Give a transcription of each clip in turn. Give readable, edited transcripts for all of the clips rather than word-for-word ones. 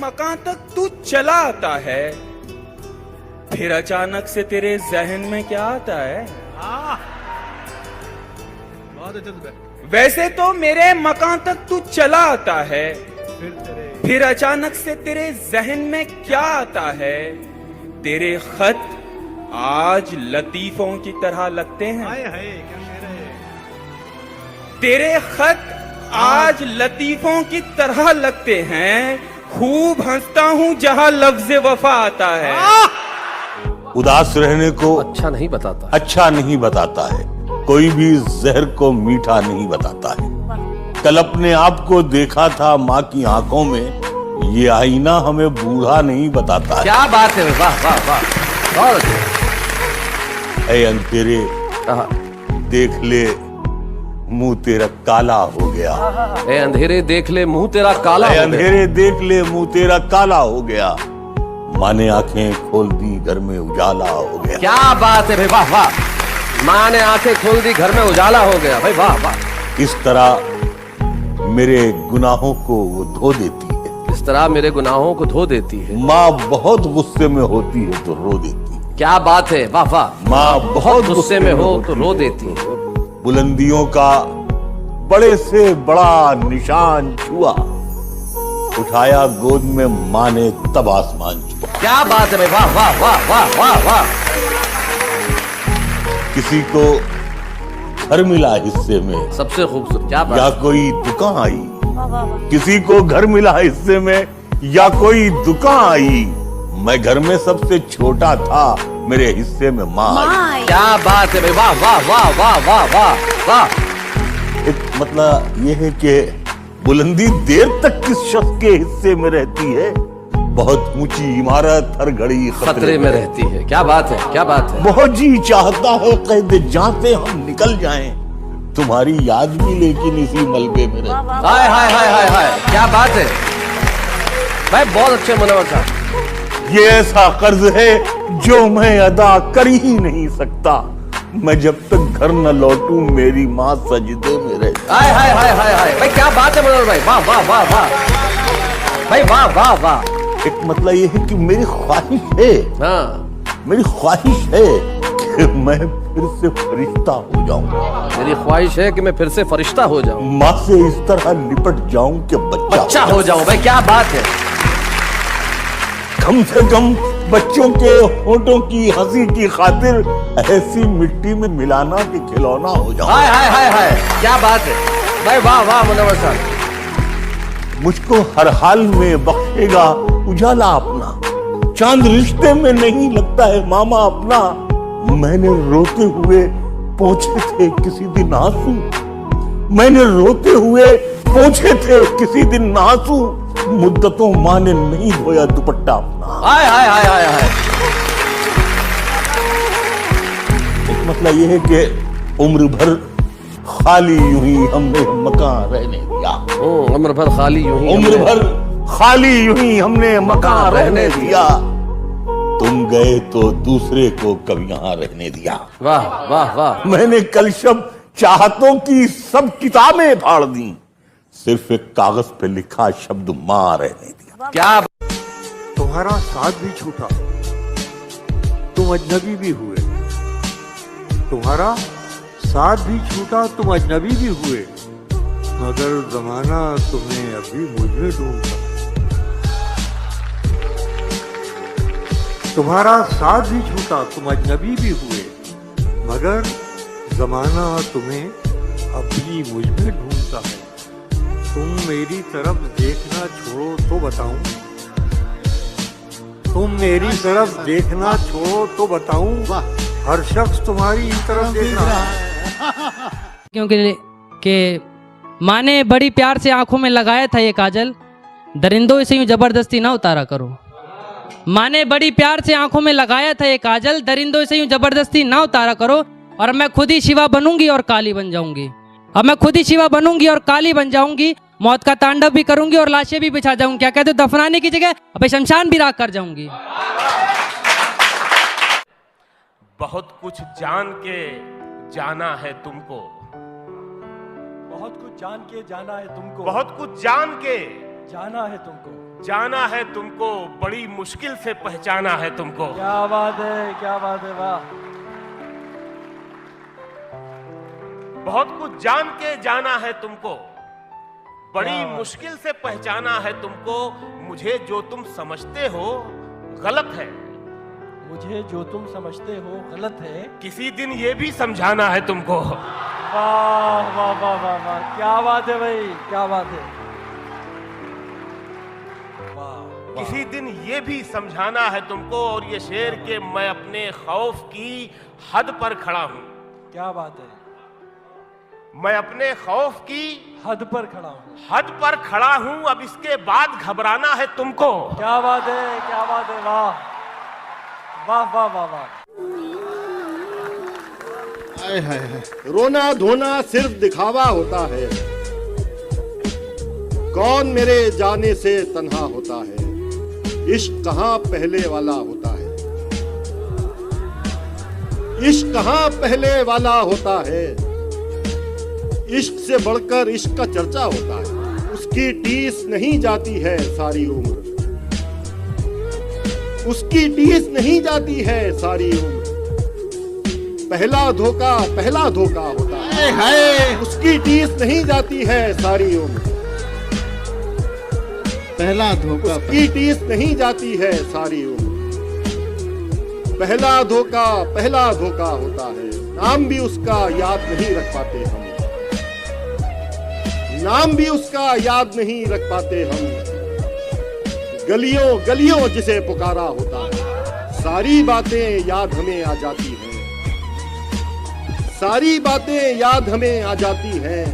मकान तक तू चला आता है, फिर अचानक से तेरे जहन में क्या आता है? वैसे तो मेरे मकान तक तू चला आता है, फिर अचानक से तेरे जहन में क्या आता है? तेरे खत आज लतीफों की तरह लगते हैं। तेरे खत आज लतीफों की तरह लगते हैं। खूब हंसता हूँ जहाँ लफ्ज़ वफा आता है। उदास रहने को अच्छा नहीं बताता है। कोई भी जहर को मीठा नहीं बताता है। कल अपने आप को देखा था माँ की आंखों में, ये आईना हमें बूढ़ा नहीं बताता है। क्या बात है, वाह वाह वाह, बहुत ऐ अंधेरे देख ले मुंह तेरा काला हो गया। ए अंधेरे देख ले मुंह तेरा काला हो गया। अंधेरे देख ले मुंह तेरा काला हो गया। माँ ने आंखें खोल दी घर में उजाला हो गया। क्या बात है भाई, वाह वाह। माँ ने आंखें खोल दी घर में उजाला हो गया भाई, वाह वाह। इस तरह मेरे गुनाहों को वो धो देती है। इस तरह मेरे गुनाहों को धो देती है। माँ बहुत गुस्से में होती है तो रो देती है। क्या बात है, वाह वाह। माँ बहुत गुस्से में हो तो रो देती है। बुलंदियों का बड़े से बड़ा निशान छुआ, उठाया गोद में माँ ने तब आसमान छुआ। क्या बात है भाई, वाह वाह वाह वाह वाह वाह। किसी को घर मिला हिस्से में, सबसे खूबसूरत, क्या बात। या कोई दुकान आई। किसी को घर मिला हिस्से में या कोई दुकान आई। मैं घर में सबसे छोटा था, मेरे हिस्से में माँ आई। क्या बात है भाई, वाह वाह वाह वाह वाह वाह वाह। एक मतलब ये है कि बुलंदी देर तक किस शख्स के हिस्से में रहती है। बहुत ऊंची इमारत हर घड़ी खतरे में रहती है। क्या बात है, क्या बात है। बहुत जी चाहता है कैद जहाँ से हम निकल जाएं, तुम्हारी याद भी लेकिन इसी मलबे में रहती। हाय हाय हाय हाय हाय, क्या बात है भाई, बहुत अच्छे मुनव्वर साहब। ये ऐसा कर्ज है जो मैं अदा कर ही नहीं सकता। मैं जब तक घर न लौटूं मेरी माँ सजदे में रहती। हाय हाय हाय हाय हाय भाई, क्या बात है मुनव्वर भाई, वाह वाह वाह वाह भाई, वाह वाह वाह। एक मतलब ये है कि मेरी ख्वाहिश है, मेरी ख्वाहिश है कि मैं फिर से फरिश्ता हो जाऊं। मेरी ख्वाहिश है कि मैं फिर से फरिश्ता हो जाऊं। माँ से इस तरह लिपट जाऊं कि बच्चा हो जाऊं। भाई क्या बात है। कम से कम बच्चों के होठों की हंसी की खातिर ऐसी मिट्टी में मिलाना कि खिलौना हो जाऊं। हाय हाय हाय हाय, क्या बात है भाई, वाह वाह मुनव्वर साहब। मुझको हर हाल में बख्शेगा उजाला अपना। चांद रिश्ते में नहीं लगता है मामा अपना। मैंने रोते हुए पोंछे थे किसी दिन आंसू। मैंने रोते हुए पोंछे थे किसी दिन आंसू। मुद्दतों माँ ने नहीं धोया दुपट्टा अपना। हाय हाय हाय हाय हाय। एक मतलब ये है कि उम्र भर खाली यूं ही हमने मकान रहने दिया। उम्र भर खाली यूं ही, उम्र भर खाली यूं ही हमने मकान रहने दिया। तुम गए तो दूसरे को कब यहाँ रहने दिया। वाह वाह वाह। मैंने कल शब चाहतों की सब किताबें फाड़ दी, सिर्फ एक कागज पे लिखा शब्द माँ रहने दिया। क्या तुम्हारा साथ भी छूटा, तुम अजनबी भी हुए। तुम्हारा साथ भी छूटा, तुम अजनबी भी हुए। मगर जमाना तुम्हें अभी मुझ में ढूंढता। तुम्हारा साथ भी छूटा, तुम अजनबी भी हुए। मगर जमाना तुम्हें अभी मुझ में ढूंढता है। तुम मेरी तरफ देखना छोड़ो तो बताऊं। तुम मेरी तरफ देखना छोड़ो तो बताऊं। हर शख्स तुम्हारी तरफ देख रहा है। क्योंकि कि माँ ने बड़ी प्यार से आंखों में लगाया था ये काजल, दरिंदों से यूं जबरदस्ती ना उतारा करो। माँ ने बड़ी प्यार से आंखों में लगाया था ये काजल, दरिंदों से यूं जबरदस्ती ना उतारा करो। और मैं खुद ही शिवा बनूंगी और काली बन जाऊंगी। अब मैं खुद ही शिवा बनूंगी और काली बन जाऊंगी। मौत का तांडव भी करूंगी और लाशें भी बिछा जाऊंगी। क्या कहते हो, दफनाने की जगह अब शमशान भी राख कर जाऊंगी। बहुत कुछ जान के जाना है तुमको। बहुत कुछ जान के जाना है तुमको। बहुत कुछ जान के जाना है तुमको। जाना है तुमको, बड़ी मुश्किल से पहचाना है तुमको। क्या बात है, क्या बात है, वाह। बहुत कुछ जान के जाना है तुमको, बड़ी मुश्किल से पहचाना है तुमको। मुझे जो तुम समझते हो गलत है, मुझे जो तुम समझते हो गलत है, किसी दिन ये भी समझाना है तुमको। वाह वाह वाह वाह वाह, क्या बात है भाई, क्या बात है, वाह। किसी दिन ये भी समझाना है तुमको। और ये शेर के मैं अपने खौफ की हद पर खड़ा हूं। क्या बात है, मैं अपने खौफ की हद पर खड़ा हूँ। हद पर खड़ा हूं, अब इसके बाद घबराना है तुमको। क्या बात है, क्या बात है, वाह वाह वाह वाह वाह। हाय हाय हाय, रोना धोना सिर्फ दिखावा होता है। कौन मेरे जाने से तन्हा होता है। इश्क कहाँ पहले वाला होता है। इश्क कहाँ पहले वाला होता है। इश्क से बढ़कर इश्क का चर्चा होता है। उसकी टीस नहीं जाती है सारी उम्र। उसकी टीस नहीं जाती है सारी उम्र। पहला धोखा होता है। हाय, उसकी टीस नहीं जाती है सारी उम्र। पहला धोखा, उसकी टीस नहीं जाती है सारी उम्र। पहला धोखा होता है। नाम भी उसका याद नहीं रख पाते हम। नाम भी उसका याद नहीं रख पाते हम। गलियों जिसे पुकारा होता है। सारी बातें याद हमें आ जाती हैं। सारी बातें याद हमें आ जाती हैं।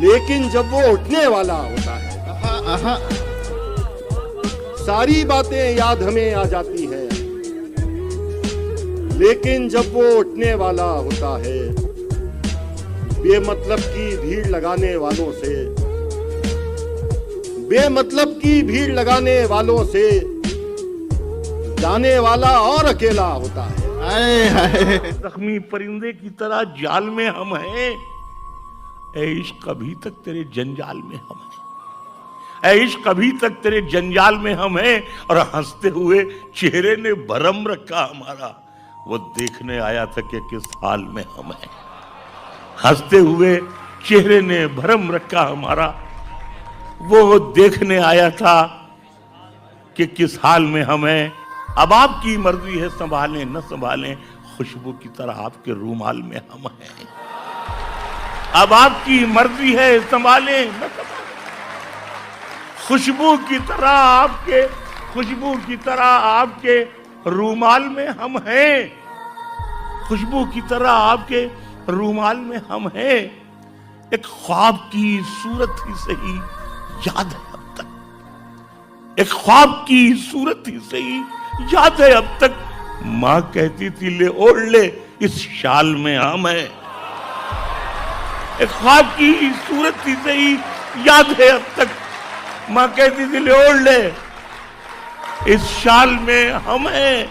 लेकिन जब वो उठने वाला होता है। सारी बातें याद हमें आ जाती हैं। लेकिन जब वो उठने वाला होता है। बेमतलब की भीड़ लगाने वालों से, बेमतलब की भीड़ लगाने वालों से जाने वाला और अकेला होता है। जख्मी परिंदे की तरह जाल में हम हैं। ऐ इश्क अभी तक तेरे जंजाल में हम हैं। ऐ इश्क अभी तक तेरे जंजाल में हम हैं। और हंसते हुए चेहरे ने भरम रखा हमारा। वो देखने आया था कि किस हाल में हम हैं। हंसते हुए चेहरे ने भरम रखा हमारा। वो देखने आया था कि किस हाल में हम हैं। अब आपकी मर्जी है, संभालें न संभालें, खुशबू की तरह आपके रूमाल में हम हैं। अब आपकी मर्जी है, संभालें न संभालें, खुशबू की तरह आपके रूमाल में हम हैं। खुशबू की तरह आपके रूमाल में हम हैं। एक ख्वाब की सूरत ही सही याद है अब तक। एक ख्वाब की सूरत ही सही याद है अब तक। माँ कहती थी ले ओढ़ ले इस शाल में हम हैं। एक ख्वाब की सूरत ही सही याद है अब तक। माँ कहती थी ले ओढ़ ले इस शाल में हम हैं।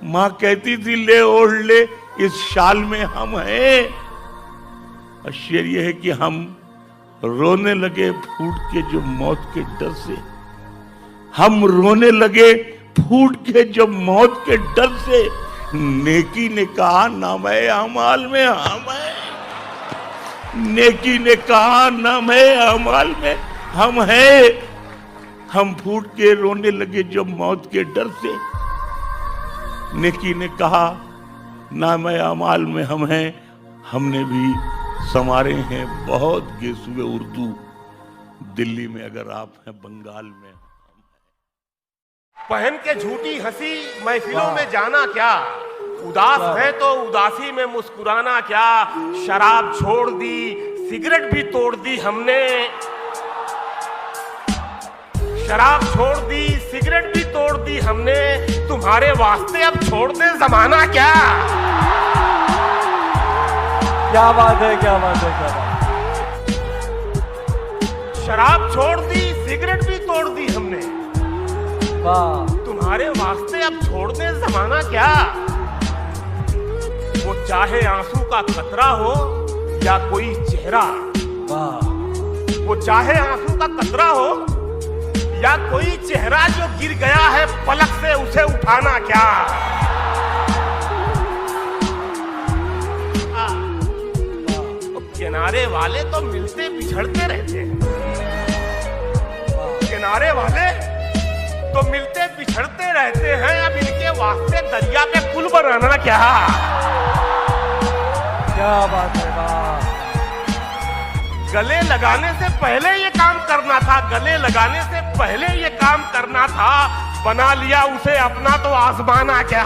माँ कहती थी ले ओढ़ ले इस शाल में हम हैं। और शेर यह है कि हम रोने लगे फूट के जो मौत के डर से। हम रोने लगे फूट के जब मौत के डर से। नेकी ने कहा नाम है अमाल में हम हैं। नेकी ने कहा नाम है अमाल में हम हैं। हम फूट के रोने लगे जब मौत के डर से। नेकी ने कहा नाम है अमाल में हम हैं। हमने भी समारे हैं बहुत गेसुए उर्दू। दिल्ली में अगर आप हैं, बंगाल में पहन के झूठी हंसी महफिलों में जाना क्या। उदास है तो उदासी में मुस्कुराना क्या। शराब छोड़ दी, सिगरेट भी तोड़ दी हमने। शराब छोड़ दी, सिगरेट भी तोड़ दी हमने। तुम्हारे वास्ते अब छोड़ दे जमाना क्या। क्या बात है, क्या बात है, क्या बात है। शराब छोड़ दी, सिगरेट भी तोड़ दी हमने। वाह, तुम्हारे वास्ते अब छोड़ दे जमाना क्या। वो चाहे आंसू का कतरा हो या कोई चेहरा। वाह, वो चाहे आंसू का कतरा हो या कोई चेहरा जो गिर गया है पलक से, उसे उठाना क्या। किनारे वाले तो मिलते बिछड़ते रहते हैं, किनारे वाले तो मिलते बिछड़ते रहते हैं, अब इनके वास्ते दरिया पे पुल बनाना क्या। क्या बात है, वाह। गले लगाने से पहले ये काम करना था, गले लगाने से पहले ये काम करना था, बना लिया उसे अपना तो आजमाना क्या।